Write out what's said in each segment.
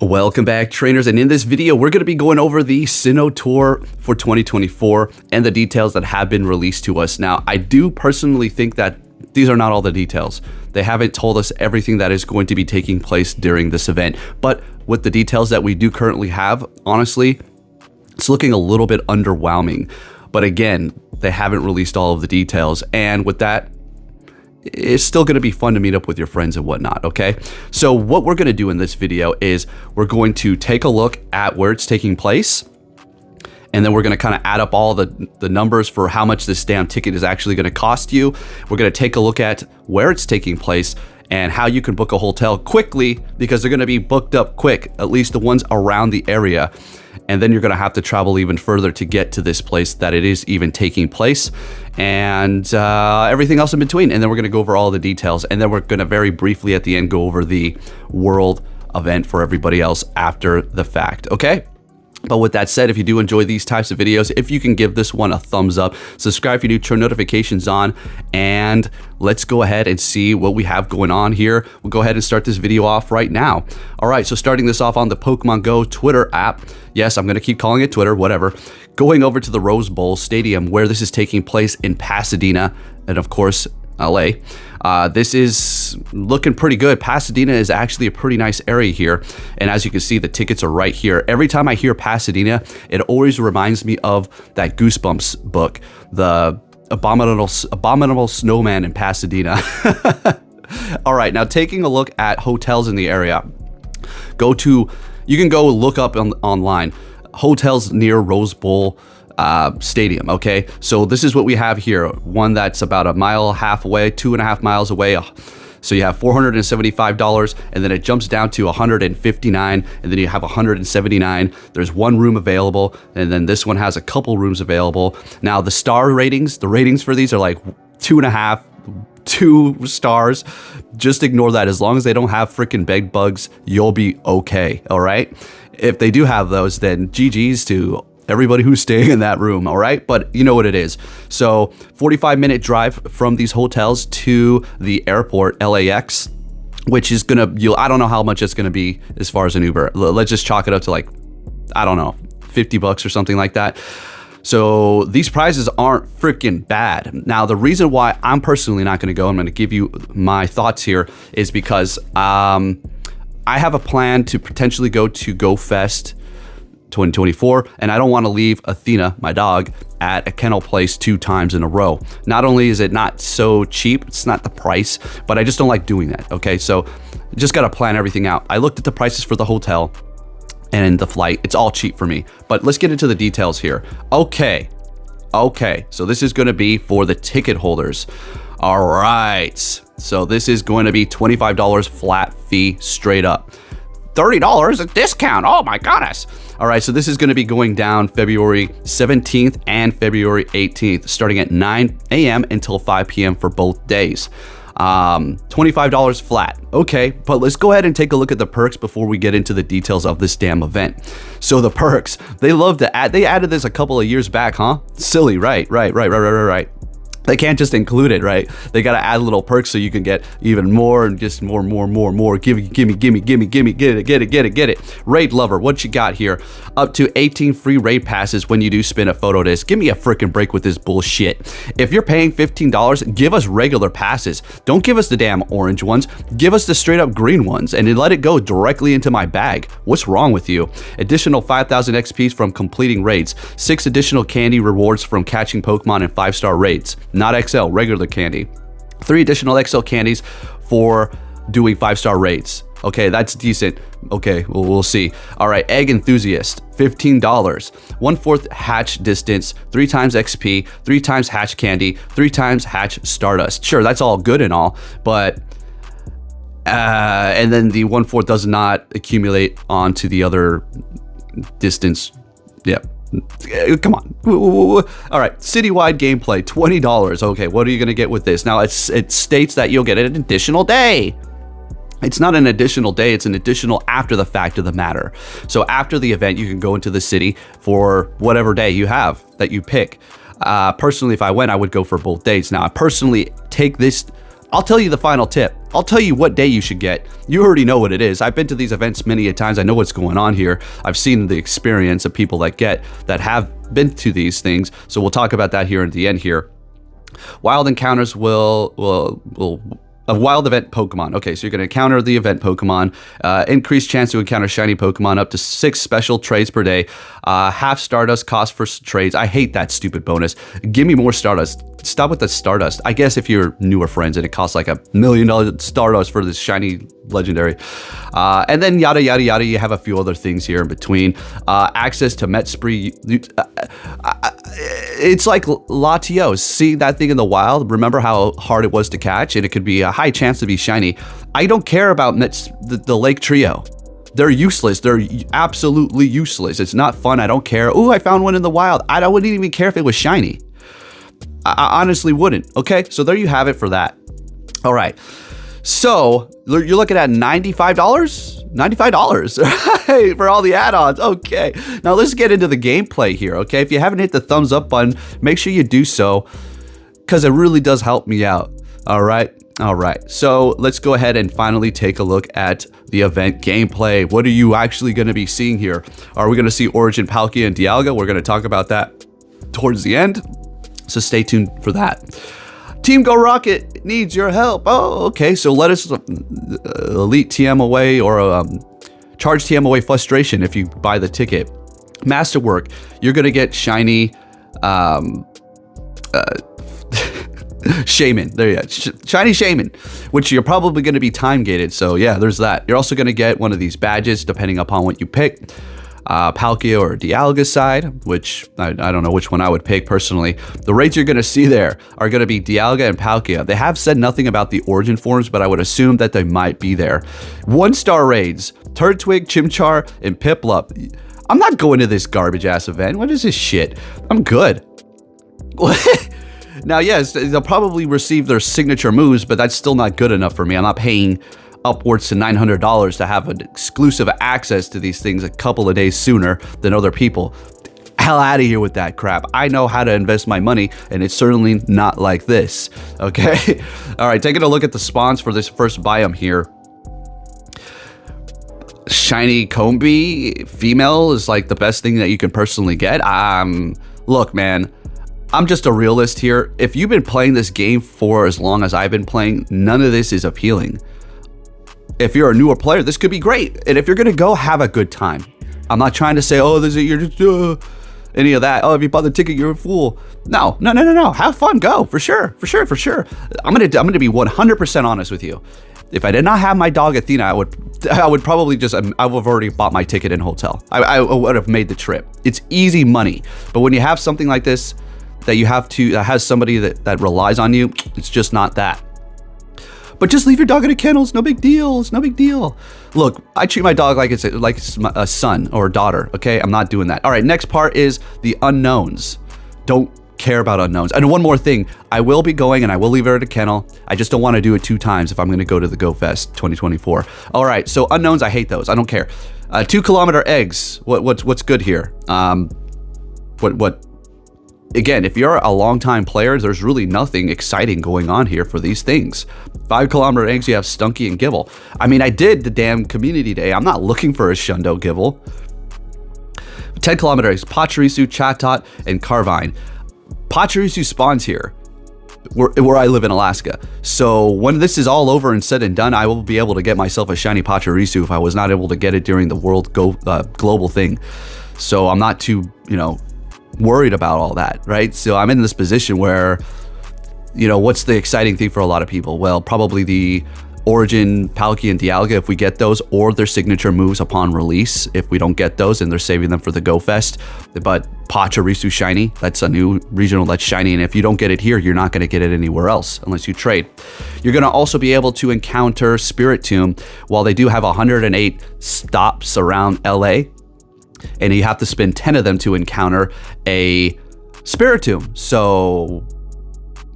Welcome back, trainers, and in this video we're going to be going over the Sinnoh Tour for 2024 and the details that have been released to us. Now, I do personally think that these are not all the details. They haven't told us everything that is going to be taking place during this event, but with the details that we do currently have, honestly, it's looking a little bit underwhelming. But again, they haven't released all of the details, and with that, it's still going to be fun to meet up with your friends and whatnot, okay? So what we're going to do in this video is we're going to take a look at where it's taking place, and then we're going to kind of add up all the numbers for how much this damn ticket is actually going to cost you. We're going to take a look at where it's taking place and how you can book a hotel quickly, because they're going to be booked up quick, at least the ones around the area. And then you're going to have to travel even further to get to this place that it is even taking place, and everything else in between. And then we're going to go over all the details, and then we're going to very briefly at the end go over the world event for everybody else after the fact, okay? But with that said, if you do enjoy these types of videos, if you can give this one a thumbs up, subscribe if you do, turn notifications on, and let's go ahead and see what we have going on here. We'll go ahead and start this video off right now. All right, so starting this off on the Pokemon Go Twitter app. Yes, I'm going to keep calling it Twitter, whatever. Going over to the Rose Bowl Stadium, where this is taking place in Pasadena, and of course, LA. This is looking pretty good. Pasadena is actually a pretty nice area here, and as you can see, the tickets are right here. Every time I hear Pasadena, it always reminds me of that Goosebumps book, the abominable snowman in Pasadena. All right, now taking a look at hotels in the area. You can go look up online hotels near Rose Bowl Stadium, okay? So this is what we have here. One that's about 1.5 miles away, 2.5 miles away. So you have $475, and then it jumps down to $159, and then you have $179. There's one room available, and then this one has a couple rooms available. Now the ratings for these are like 2.5, 2 stars. Just ignore that. As long as they don't have freaking bed bugs, you'll be okay, all right? If they do have those, then GG's to everybody who's staying in that room, all right? But you know what it is. So 45-minute drive from these hotels to the airport, LAX, which is gonna, I don't know how much it's gonna be as far as an Uber. Let's just chalk it up to like, I don't know, $50 or something like that. So these prices aren't freaking bad. Now, the reason why I'm personally not gonna go, I'm gonna give you my thoughts here, is because I have a plan to potentially go to GoFest 2024, and I don't want to leave Athena, my dog, at a kennel place 2 times in a row. Not only is it not so cheap, it's not the price, but I just don't like doing that, okay? So just got to plan everything out. I looked at the prices for the hotel and the flight. It's all cheap for me, but let's get into the details here. Okay, so this is going to be for the ticket holders. All right, so this is going to be $25 flat fee straight up. $30 a discount. Oh my goodness. All right, so this is going to be going down February 17th and February 18th, starting at 9 a.m. until 5 p.m. for both days. $25 flat. Okay, but let's go ahead and take a look at the perks before we get into the details of this damn event. So the perks, they added this a couple of years back, huh? Silly, right. They can't just include it, right? They got to add little perks so you can get even more and just more. Gimme, get it. Raid Lover, what you got here? Up to 18 free raid passes when you do spin a photo disc. Give me a freaking break with this bullshit. If you're paying $15, give us regular passes. Don't give us the damn orange ones. Give us the straight up green ones and then let it go directly into my bag. What's wrong with you? Additional 5,000 XPs from completing raids. 6 additional candy rewards from catching Pokemon in 5-star raids. Not XL, regular candy. 3 additional XL candies for doing 5-star raids. Okay, that's decent. Okay, well, we'll see. All right, Egg Enthusiast, $15. 1/4 hatch distance, 3 times XP, 3 times hatch candy, 3 times hatch Stardust. Sure, that's all good and all, but and then the 1/4 does not accumulate onto the other distance. Yep. Come on. All right, Citywide gameplay, $20. Okay, what are you going to get with this? Now, it states that you'll get an additional day. It's not an additional day, it's an additional after the fact of the matter. So after the event, you can go into the city for whatever day you have that you pick. Personally, if I went, I would go for both days. Now, I personally take this, I'll tell you the final tip. I'll tell you what day you should get. You already know what it is. I've been to these events many a times. I know what's going on here. I've seen the experience of people that have been to these things. So we'll talk about that here at the end here. Wild encounters will a wild event Pokemon. Okay, so you're going to encounter the event Pokemon. Increased chance to encounter shiny Pokemon, up to 6 special trades per day. Half Stardust cost for trades. I hate that stupid bonus. Give me more Stardust. Stop with the Stardust. I guess if you're newer friends and it costs like $1 million Stardust for this shiny legendary. And then yada, yada, yada. You have a few other things here in between. Access to Met Spree. It's like Latios. See that thing in the wild? Remember how hard it was to catch? And it could be a high chance to be shiny. I don't care about the Lake Trio. They're useless. They're absolutely useless. It's not fun. I don't care. Ooh, I found one in the wild. I wouldn't even care if it was shiny. I honestly wouldn't. Okay, so there you have it for that. All right. So you're looking at $95? $95 for all the add-ons. Okay. Now let's get into the gameplay here, okay? If you haven't hit the thumbs up button, make sure you do so because it really does help me out. All right. All right. So let's go ahead and finally take a look at the event gameplay. What are you actually going to be seeing here? Are we going to see Origin Palkia and Dialga? We're going to talk about that towards the end. So stay tuned for that. Team Go Rocket needs your help. Oh, okay. So let us elite TM away or charge TM away frustration if you buy the ticket. Masterwork, you're going to get shiny Shaman. There you go. Shiny Shaman, which you're probably going to be time gated. So yeah, there's that. You're also going to get one of these badges depending upon what you pick. Palkia or Dialga side, which I don't know which one I would pick personally. The raids you're going to see there are going to be Dialga and Palkia. They have said nothing about the origin forms, but I would assume that they might be there. 1-star raids, Turtwig, Chimchar, and Piplup. I'm not going to this garbage ass event. What is this shit? I'm good. Now, yes, they'll probably receive their signature moves, but that's still not good enough for me. I'm not paying upwards to $900 to have an exclusive access to these things a couple of days sooner than other people. Hell out of here with that crap. I know how to invest my money, and it's certainly not like this. Okay? All right, taking a look at the spawns for this first biome here. Shiny Combi female is like the best thing that you can personally get. Look, man, I'm just a realist here. If you've been playing this game for as long as I've been playing, none of this is appealing. If you're a newer player, this could be great. And if you're going to go, have a good time. I'm not trying to say, oh, you're just any of that. Oh, if you bought the ticket, you're a fool. No. Have fun. Go. For sure. I'm going to be 100% honest with you. If I did not have my dog Athena, I would probably just, I would have already bought my ticket and hotel. I would have made the trip. It's easy money. But when you have something like this that you have to, that has somebody that relies on you, it's just not that. But just leave your dog in a kennel. It's no big deal. It's no big deal. Look, I treat my dog like it's a son or a daughter. Okay, I'm not doing that. All right, next part is the unknowns. Don't care about unknowns. And one more thing, I will be going and I will leave her at a kennel. I just don't want to do it 2 times if I'm going to go to the Go Fest 2024. All right, so unknowns, I hate those. I don't care. 2-kilometer eggs. What's good here? Again, if you're a long-time player, there's really nothing exciting going on here for these things. 5-kilometer eggs, you have Stunky and Gible. I mean, I did the damn community day. I'm not looking for a Shundo Gible. 10-kilometer eggs, Pachirisu, Chatot, and Carvine. Pachirisu spawns here, where I live in Alaska. So when this is all over and said and done, I will be able to get myself a shiny Pachirisu if I was not able to get it during the global thing. So I'm not too, worried about all that, right? So I'm in this position where, what's the exciting thing for a lot of people? Well, probably the Origin, Palkia, and Dialga if we get those, or their signature moves upon release. If we don't get those, and they're saving them for the Go Fest. But Pachirisu shiny, that's a new regional that's shiny, and if you don't get it here, you're not going to get it anywhere else unless you trade. You're going to also be able to encounter Spirit Tomb. While they do have 108 stops around LA, and you have to spend 10 of them to encounter a Spirit Tomb. So,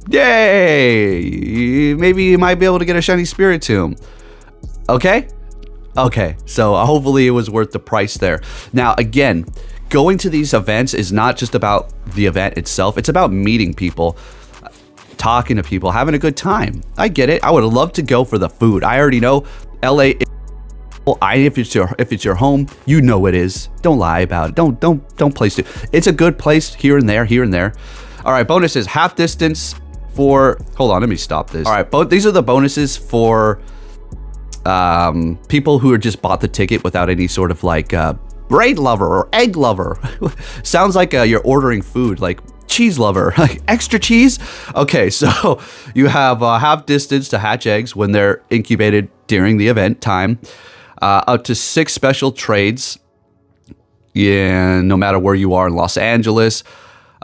yay! Maybe you might be able to get a shiny Spirit Tomb. Okay? Okay, so hopefully it was worth the price there. Now, again, going to these events is not just about the event itself. It's about meeting people. talking to people, having a good time. I get it. I would love to go for the food. I already know LA. If it's your home, you know it is. Don't lie about it. Don't place it. It's a good place here and there. All right, bonuses. Half distance for. Hold on, let me stop this. All right, these are the bonuses for people who are just bought the ticket without any sort of like braid lover or egg lover. Sounds like you're ordering food, like cheese lover, like extra cheese. Okay, so you have half distance to hatch eggs when they're incubated during the event time. Up to 6 special trades. Yeah, no matter where you are in Los Angeles.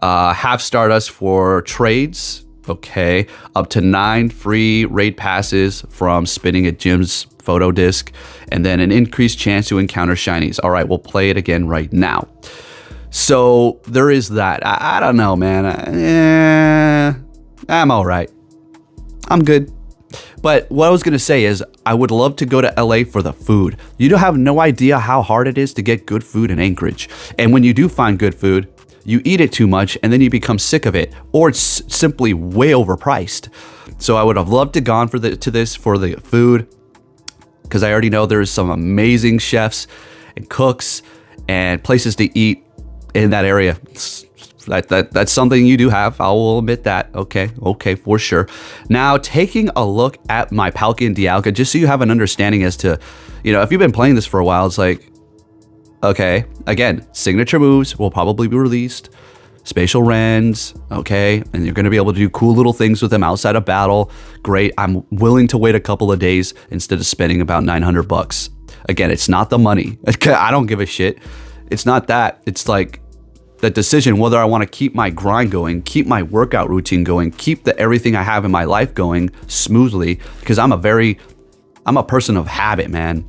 Half Stardust for trades. Okay. Up to 9 free raid passes from spinning a gym's photo disc. And then an increased chance to encounter shinies. All right, we'll play it again right now. So there is that. I don't know, man. I'm all right. I'm good. But what I was going to say is I would love to go to LA for the food. You don't have no idea how hard it is to get good food in Anchorage. And when you do find good food, you eat it too much and then you become sick of it, or it's simply way overpriced. So I would have loved to gone to this for the food, because I already know there's some amazing chefs and cooks and places to eat in that area. That's something you do have. I will admit that. Okay, for sure. Now, taking a look at my Palkia and Dialga, just so you have an understanding as to, if you've been playing this for a while, it's like, okay, again, signature moves will probably be released, spatial rends, okay, and you're going to be able to do cool little things with them outside of battle. Great. I'm willing to wait a couple of days instead of spending about $900. Again, it's not the money. I don't give a shit. It's not that. It's like the decision whether I want to keep my grind going, keep my workout routine going, keep everything I have in my life going smoothly, because I'm a person of habit, man.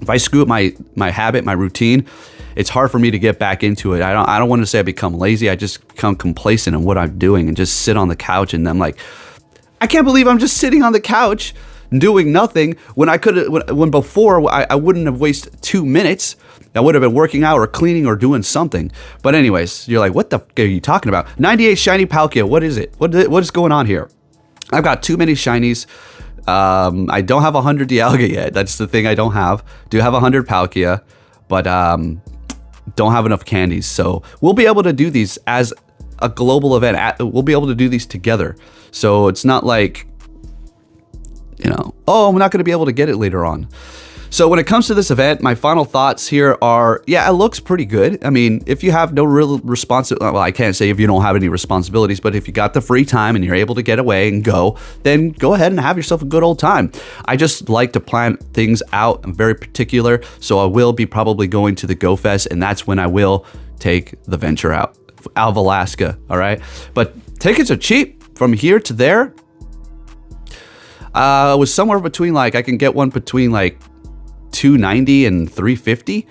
If I screw up my habit, my routine, it's hard for me to get back into it. I don't want to say I become lazy. I just become complacent in what I'm doing and just sit on the couch, and I'm like, I can't believe I'm just sitting on the couch doing nothing when I could when before I wouldn't have wasted 2 minutes. I would have been working out or cleaning or doing something. But anyways, you're like, what the f are you talking about? 98 shiny Palkia. What is it? What is going on here? I've got too many shinies. I don't have 100 Dialga yet. That's the thing I don't have. Do have 100 Palkia, but don't have enough candies. So we'll be able to do these as a global event. We'll be able to do these together. So it's not like, oh, I'm not going to be able to get it later on. So when it comes to this event, my final thoughts here are, yeah, it looks pretty good. I mean, if you have no real well, I can't say if you don't have any responsibilities, but if you got the free time and you're able to get away and go, then go ahead and have yourself a good old time. I just like to plan things out. I'm very particular, so I will be probably going to the Go Fest, and that's when I will take the venture out of Alaska, all right? But tickets are cheap from here to there. It was somewhere between, like, I can get one between like $290 and $350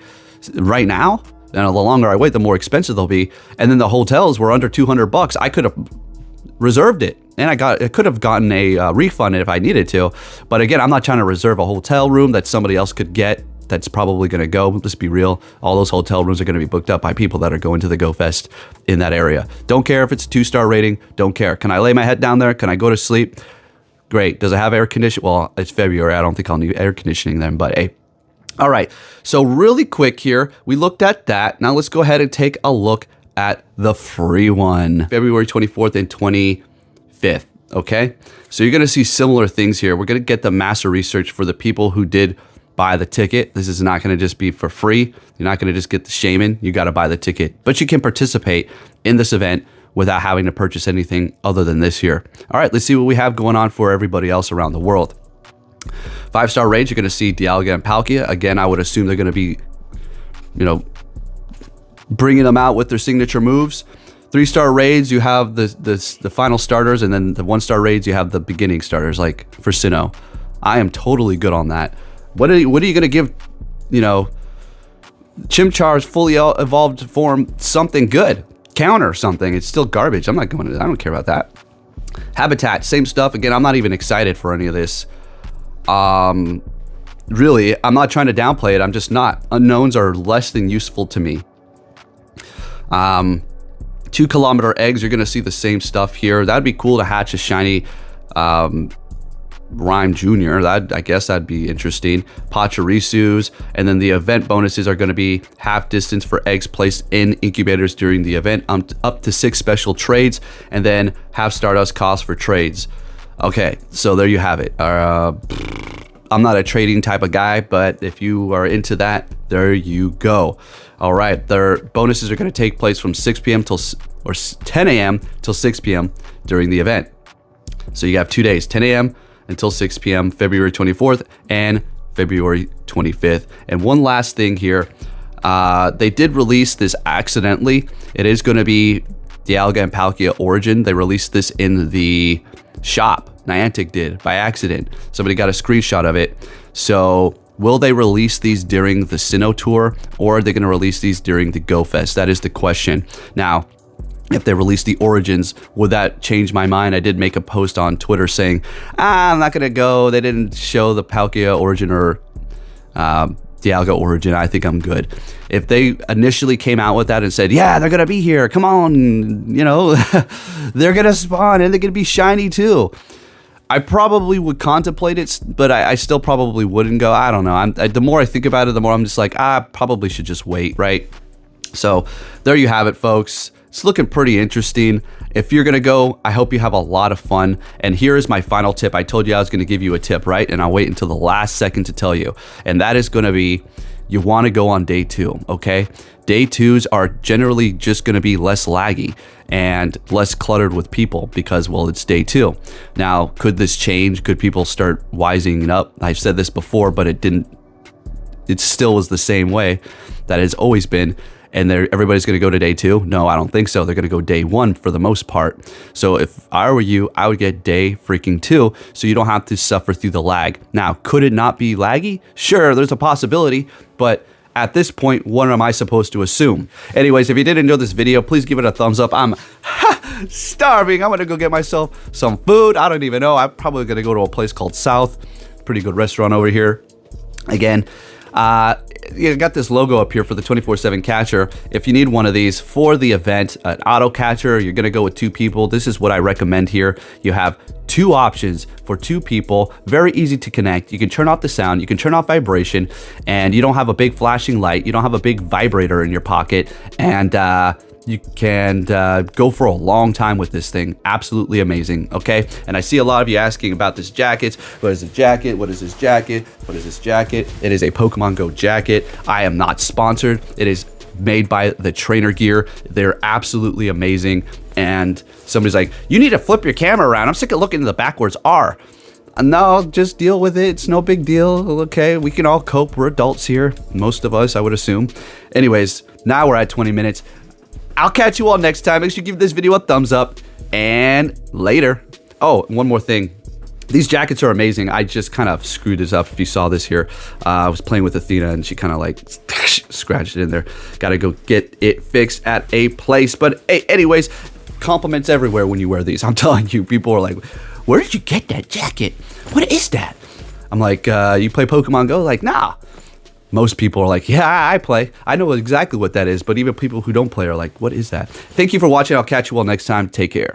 right now. And the longer I wait, the more expensive they'll be. And then the hotels were under $200. I could have reserved it, and I could have gotten a refund if I needed to. But again, I'm not trying to reserve a hotel room that somebody else could get. That's probably going to go. Let's be real. All those hotel rooms are going to be booked up by people that are going to the Go Fest in that area. Don't care if it's a 2-star rating. Don't care. Can I lay my head down there? Can I go to sleep? Great. Does it have air conditioning? Well, it's February. I don't think I'll need air conditioning then, but hey. All right, so really quick here, we looked at that. Now let's go ahead and take a look at the free one. February 24th and 25th, okay? So you're gonna see similar things here. We're gonna get the master research for the people who did buy the ticket. This is not gonna just be for free. You're not gonna just get the shaman, you gotta buy the ticket. But you can participate in this event without having to purchase anything other than this here. All right, let's see what we have going on for everybody else around the world. 5-star raids, you're going to see Dialga and Palkia. Again, I would assume they're going to be, bringing them out with their signature moves. 3-star raids, you have the final starters, and then the 1-star raids, you have the beginning starters, like for Sinnoh. I am totally good on that. What are you going to give, Chimchar's fully evolved form something good? Counter something. It's still garbage. I don't care about that. Habitat, same stuff. Again, I'm not even excited for any of this. Really, I'm not trying to downplay it. I'm just not. Unknowns are less than useful to me. 2-kilometer eggs, you're gonna see the same stuff here. That'd be cool to hatch a shiny Rhyme Jr. I guess that'd be interesting. Pachirisus, and then the event bonuses are going to be half distance for eggs placed in incubators during the event, up to 6 special trades, and then half Stardust cost for trades. Okay, so there you have it. I'm not a trading type of guy, but if you are into that, there you go. All right, their bonuses are going to take place from 6 p.m. or 10 a.m. till 6 p.m. during the event. So you have 2 days, 10 a.m. until 6 p.m. February 24th and February 25th. And one last thing here, they did release this accidentally. It is going to be Dialga and Palkia Origin. They released this in the shop. Niantic did by accident. Somebody got a screenshot of it. So will they release these during the Sinnoh Tour, or are they going to release these during the Go Fest? That is the question. Now, if they release the Origins, would that change my mind? I did make a post on Twitter saying, I'm not going to go. They didn't show the Palkia Origin or Dialga Origin. I think I'm good. If they initially came out with that and said, yeah, they're going to be here. Come on, you know, they're going to spawn and they're going to be shiny too. I probably would contemplate it, but I still probably wouldn't go. I don't know. The more I think about it, the more I'm just like, I probably should just wait, right? So there you have it, folks. It's looking pretty interesting. If you're gonna go, I hope you have a lot of fun. And here is my final tip. I told you I was gonna give you a tip, right? And I'll wait until the last second to tell you. And that is gonna be, you wanna go on day 2, okay? Day 2s are generally just gonna be less laggy and less cluttered with people because, well, it's day 2. Now, could this change? Could people start wising up? I've said this before, but it didn't, it still was the same way that it's always been. And everybody's going to go to day 2? No, I don't think so. They're going to go day 1 for the most part. So if I were you, I would get day freaking 2 so you don't have to suffer through the lag. Now, could it not be laggy? Sure, there's a possibility, but at this point, what am I supposed to assume? Anyways, if you did enjoy this video, please give it a thumbs up. I'm starving. I'm going to go get myself some food. I don't even know. I'm probably going to go to a place called South. Pretty good restaurant over here. Again, you got this logo up here for the 24/7 catcher. If you need one of these for the event, an auto catcher, you're gonna go with 2 people. This is what I recommend here. You have 2 options for 2 people, very easy to connect. You can turn off the sound, you can turn off vibration, and you don't have a big flashing light, you don't have a big vibrator in your pocket, and you can go for a long time with this thing. Absolutely amazing, okay? And I see a lot of you asking about this jacket. What is this jacket? What is this jacket? What is this jacket? It is a Pokemon Go jacket. I am not sponsored. It is made by the Trainer Gear. They're absolutely amazing. And somebody's like, you need to flip your camera around. I'm sick of looking at the backwards R. No, just deal with it. It's no big deal, okay? We can all cope. We're adults here. Most of us, I would assume. Anyways, now we're at 20 minutes. I'll catch you all next time. Make sure you give this video a thumbs up, and later. Oh, one more thing. These jackets are amazing. I just kind of screwed this up if you saw this here. I was playing with Athena and she kind of like scratched it in there. Gotta go get it fixed at a place. But hey, anyways, compliments everywhere when you wear these. I'm telling you, people are like, where did you get that jacket? What is that? I'm like, you play Pokemon Go? Like, nah. Most people are like, yeah, I play. I know exactly what that is. But even people who don't play are like, what is that? Thank you for watching. I'll catch you all next time. Take care.